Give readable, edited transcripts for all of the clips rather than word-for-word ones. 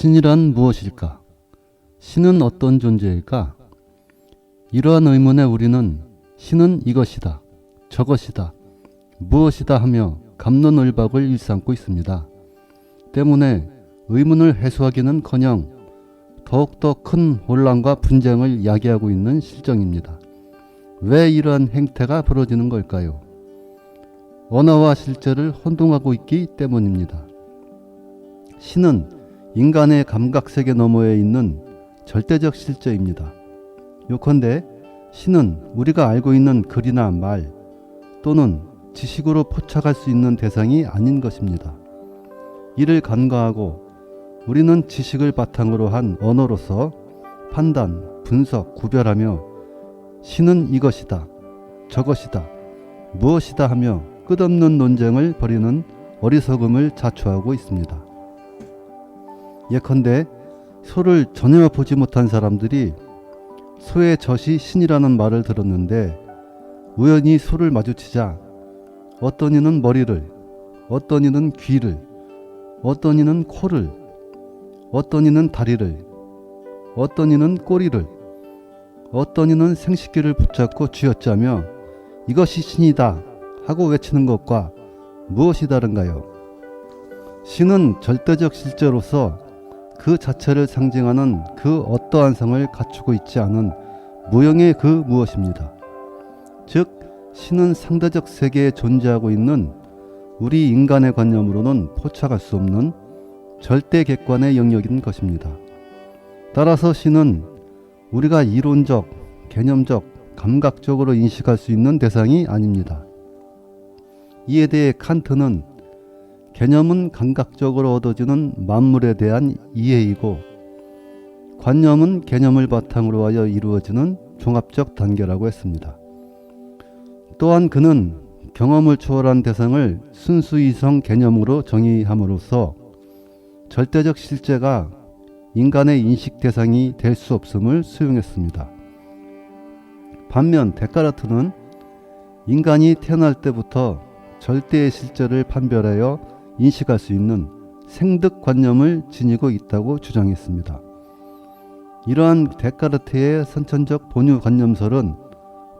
신이란 무엇일까? 신은 어떤 존재일까? 이러한 의문에 우리는 신은 이것이다, 저것이다, 무엇이다 하며 갑론을박을 일삼고 있습니다. 때문에 의문을 해소하기는커녕 더욱더 큰 혼란과 분쟁을 야기하고 있는 실정입니다. 왜 이러한 행태가 벌어지는 걸까요? 언어와 실제를 혼동하고 있기 때문입니다. 신은 인간의 감각세계 너머에 있는 절대적 실제입니다. 요컨대 신은 우리가 알고 있는 글이나 말 또는 지식으로 포착할 수 있는 대상이 아닌 것입니다. 이를 간과하고 우리는 지식을 바탕으로 한 언어로서 판단, 분석, 구별하며 신은 이것이다, 저것이다, 무엇이다 하며 끝없는 논쟁을 벌이는 어리석음을 자초하고 있습니다. 예컨대 소를 전혀 보지 못한 사람들이 소의 젖이 신이라는 말을 들었는데 우연히 소를 마주치자 어떤 이는 머리를, 어떤 이는 귀를, 어떤 이는 코를, 어떤 이는 다리를, 어떤 이는 꼬리를, 어떤 이는 생식기를 붙잡고 쥐어짜며 이것이 신이다 하고 외치는 것과 무엇이 다른가요? 신은 절대적 실제로서 그 자체를 상징하는 그 어떠한 성을 갖추고 있지 않은 무형의 그 무엇입니다. 즉 신은 상대적 세계에 존재하고 있는 우리 인간의 관념으로는 포착할 수 없는 절대 객관의 영역인 것입니다. 따라서 신은 우리가 이론적, 개념적, 감각적으로 인식할 수 있는 대상이 아닙니다. 이에 대해 칸트는 개념은 감각적으로 얻어지는 만물에 대한 이해이고 관념은 개념을 바탕으로 하여 이루어지는 종합적 단계라고 했습니다. 또한 그는 경험을 초월한 대상을 순수이성 개념으로 정의함으로써 절대적 실제가 인간의 인식 대상이 될 수 없음을 수용했습니다. 반면 데카르트는 인간이 태어날 때부터 절대의 실제를 판별하여 인식할 수 있는 생득관념을 지니고 있다고 주장했습니다. 이러한 데카르트의 선천적 본유관념설은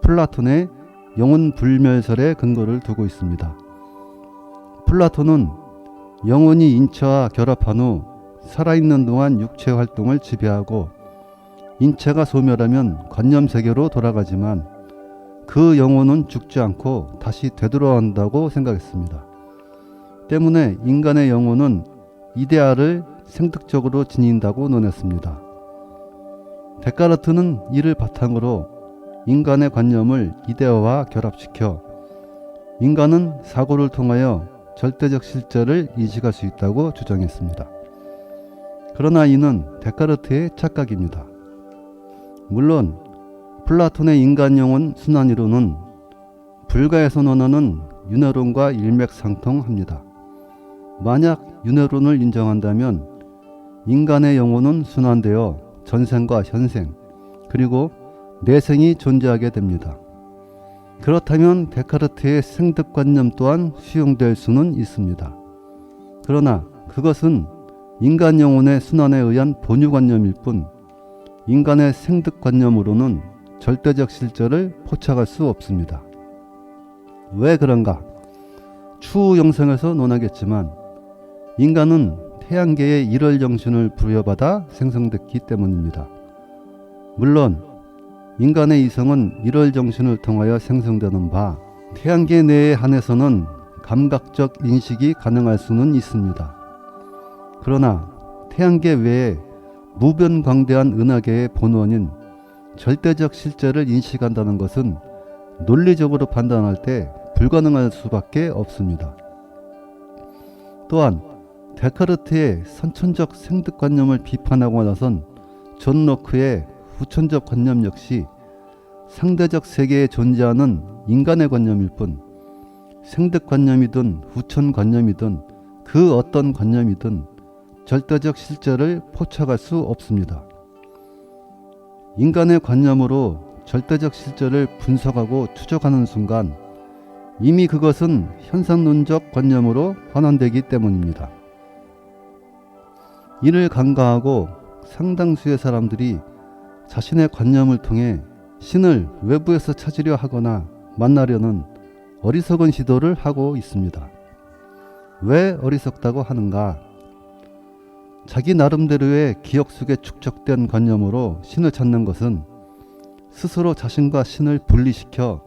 플라톤의 영혼불멸설에 근거를 두고 있습니다. 플라톤은 영혼이 인체와 결합한 후 살아있는 동안 육체 활동을 지배하고 인체가 소멸하면 관념세계로 돌아가지만 그 영혼은 죽지 않고 다시 되돌아온다고 생각했습니다. 때문에 인간의 영혼은 이데아를 생득적으로 지닌다고 논했습니다. 데카르트는 이를 바탕으로 인간의 관념을 이데아와 결합시켜 인간은 사고를 통하여 절대적 실제를 인식할 수 있다고 주장했습니다. 그러나 이는 데카르트의 착각입니다. 물론 플라톤의 인간 영혼 순환이론은 불가에 선언하는 윤회론과 일맥상통합니다. 만약 윤회론을 인정한다면 인간의 영혼은 순환되어 전생과 현생 그리고 내생이 존재하게 됩니다. 그렇다면 데카르트의 생득관념 또한 수용될 수는 있습니다. 그러나 그것은 인간 영혼의 순환에 의한 본유관념일 뿐 인간의 생득관념으로는 절대적 실제를 포착할 수 없습니다. 왜 그런가? 추후 영상에서 논하겠지만 인간은 태양계의 일월 정신을 부여받아 생성됐기 때문입니다. 물론 인간의 이성은 일월 정신을 통하여 생성되는 바 태양계 내에 한해서는 감각적 인식이 가능할 수는 있습니다. 그러나 태양계 외에 무변광대한 은하계의 본원인 절대적 실제를 인식한다는 것은 논리적으로 판단할 때 불가능할 수밖에 없습니다. 또한 데카르트의 선천적 생득관념을 비판하고 나선 존 로크의 후천적 관념 역시 상대적 세계에 존재하는 인간의 관념일 뿐 생득관념이든 후천관념이든 그 어떤 관념이든 절대적 실제를 포착할 수 없습니다. 인간의 관념으로 절대적 실제를 분석하고 추적하는 순간 이미 그것은 현상론적 관념으로 환원되기 때문입니다. 이를 간과하고 상당수의 사람들이 자신의 관념을 통해 신을 외부에서 찾으려 하거나 만나려는 어리석은 시도를 하고 있습니다. 왜 어리석다고 하는가? 자기 나름대로의 기억 속에 축적된 관념으로 신을 찾는 것은 스스로 자신과 신을 분리시켜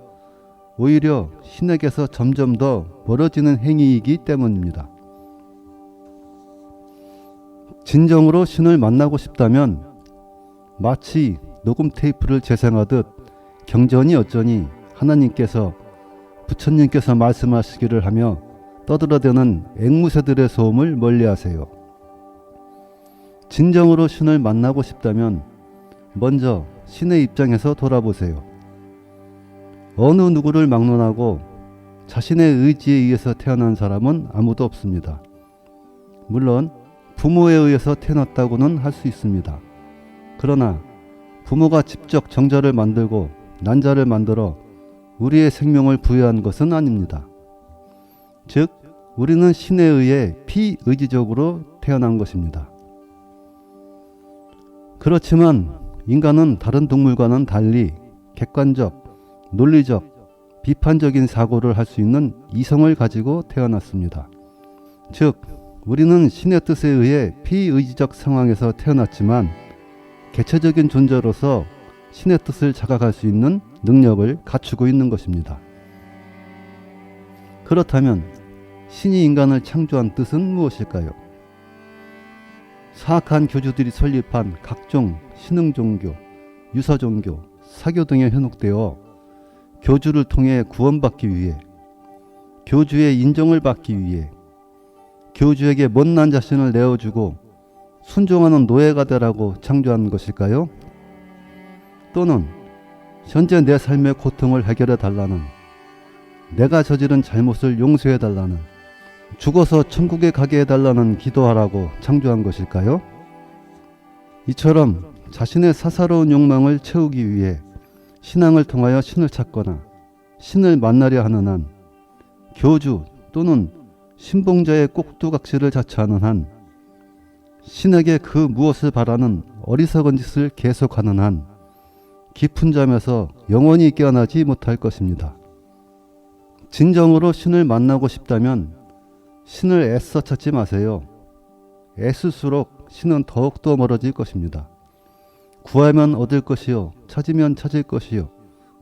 오히려 신에게서 점점 더 멀어지는 행위이기 때문입니다. 진정으로 신을 만나고 싶다면 마치 녹음 테이프를 재생하듯 경전이 어쩌니 하나님께서 부처님께서 말씀하시기를 하며 떠들어대는 앵무새들의 소음을 멀리하세요. 진정으로 신을 만나고 싶다면 먼저 신의 입장에서 돌아보세요. 어느 누구를 막론하고 자신의 의지에 의해서 태어난 사람은 아무도 없습니다. 물론 부모에 의해서 태어났다고는 할 수 있습니다. 그러나 부모가 직접 정자를 만들고 난자를 만들어 우리의 생명을 부여한 것은 아닙니다. 즉, 우리는 신에 의해 피의지적으로 태어난 것입니다. 그렇지만 인간은 다른 동물과는 달리 객관적, 논리적, 비판적인 사고를 할 수 있는 이성을 가지고 태어났습니다. 즉, 우리는 신의 뜻에 의해 피의지적 상황에서 태어났지만 개체적인 존재로서 신의 뜻을 자각할 수 있는 능력을 갖추고 있는 것입니다. 그렇다면 신이 인간을 창조한 뜻은 무엇일까요? 사악한 교주들이 설립한 각종 신흥종교, 유사종교, 사교 등에 현혹되어 교주를 통해 구원받기 위해, 교주의 인정을 받기 위해, 교주에게 못난 자신을 내어주고 순종하는 노예가 되라고 창조한 것일까요? 또는 현재 내 삶의 고통을 해결해 달라는, 내가 저지른 잘못을 용서해 달라는, 죽어서 천국에 가게 해달라는 기도하라고 창조한 것일까요? 이처럼 자신의 사사로운 욕망을 채우기 위해 신앙을 통하여 신을 찾거나 신을 만나려 하는 한, 교주 또는 신봉자의 꼭두각시를 자처하는 한, 신에게 그 무엇을 바라는 어리석은 짓을 계속하는 한 깊은 잠에서 영원히 깨어나지 못할 것입니다. 진정으로 신을 만나고 싶다면 신을 애써 찾지 마세요. 애쓸수록 신은 더욱더 멀어질 것입니다. 구하면 얻을 것이요, 찾으면 찾을 것이요,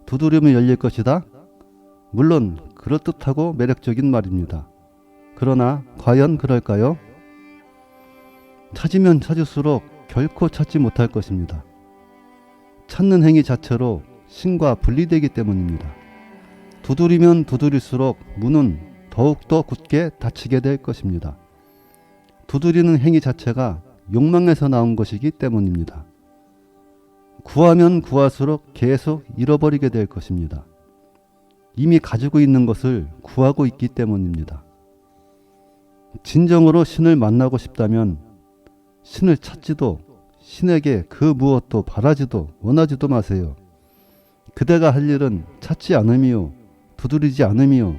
두드리면 열릴 것이다? 물론 그럴듯하고 매력적인 말입니다. 그러나 과연 그럴까요? 찾으면 찾을수록 결코 찾지 못할 것입니다. 찾는 행위 자체로 신과 분리되기 때문입니다. 두드리면 두드릴수록 문은 더욱더 굳게 닫히게 될 것입니다. 두드리는 행위 자체가 욕망에서 나온 것이기 때문입니다. 구하면 구할수록 계속 잃어버리게 될 것입니다. 이미 가지고 있는 것을 구하고 있기 때문입니다. 진정으로 신을 만나고 싶다면 신을 찾지도 신에게 그 무엇도 바라지도 원하지도 마세요. 그대가 할 일은 찾지 않음이요, 두드리지 않음이요,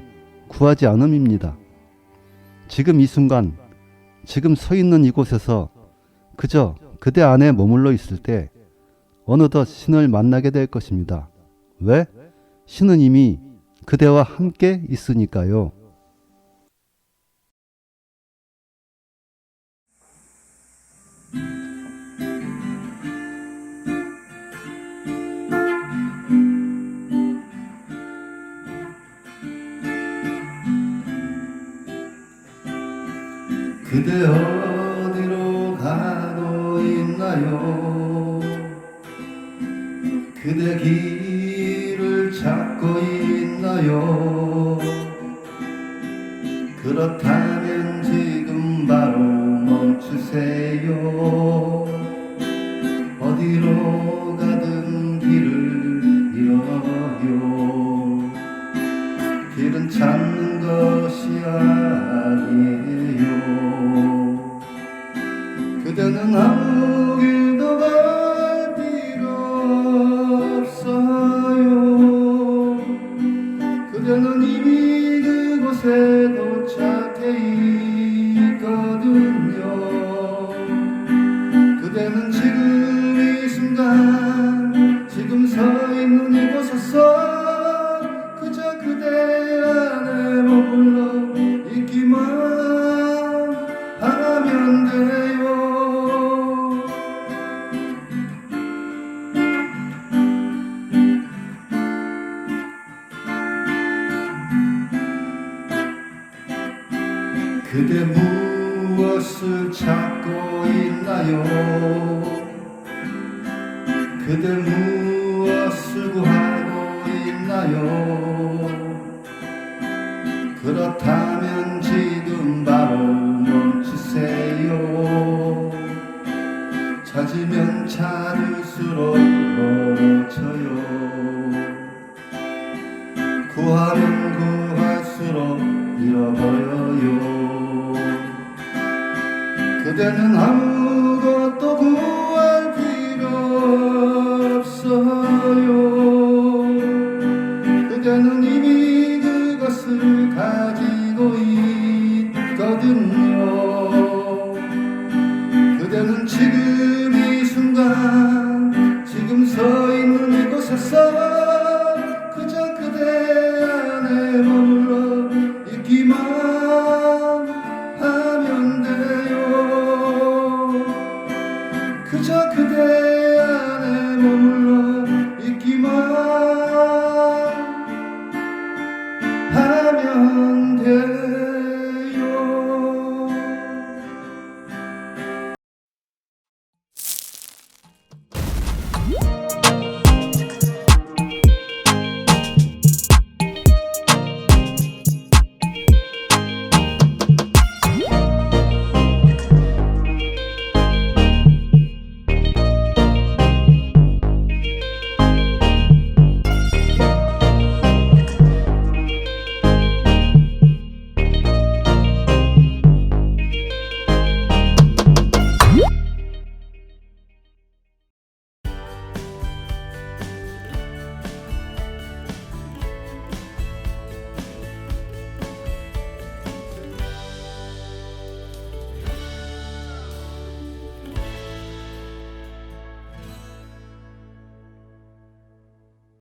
구하지 않음입니다. 지금 이 순간, 지금 서 있는 이곳에서 그저 그대 안에 머물러 있을 때 어느덧 신을 만나게 될 것입니다. 왜? 신은 이미 그대와 함께 있으니까요. 그대 어디로 가고 있나요? 그대 길을 찾고 있나요? 그렇다면 지금 바로 멈추세요. 어디로 가든 길을 잃어요. 길은 찾는 것이 아니에요. 그대는 아무 길도 갈 필요 없어요. 그대는 이미 그곳에 도착해 있거든요. 순간 지금 서 있는 이곳에서 그저 그대 안에 머물러 있기만 하면 돼요. 그대 무엇을 찾고 있나요? 그대 무엇을 구하고 있나요? 그렇다면 지금 바로 멈추세요. 찾으면 찾을수록 멀어져요. 구하면 구할수록 잃어버려요. 그대는 아무것도 구할 필요 없어요. 그대는 이미 그것을 가지고 있거든요. 그대는 지금 이 순간 지금 서 있는 이곳에서 그저 그대 안에 머물러 있기만 하면 돼요. 그저 그대 안에 머물러 있기만 하면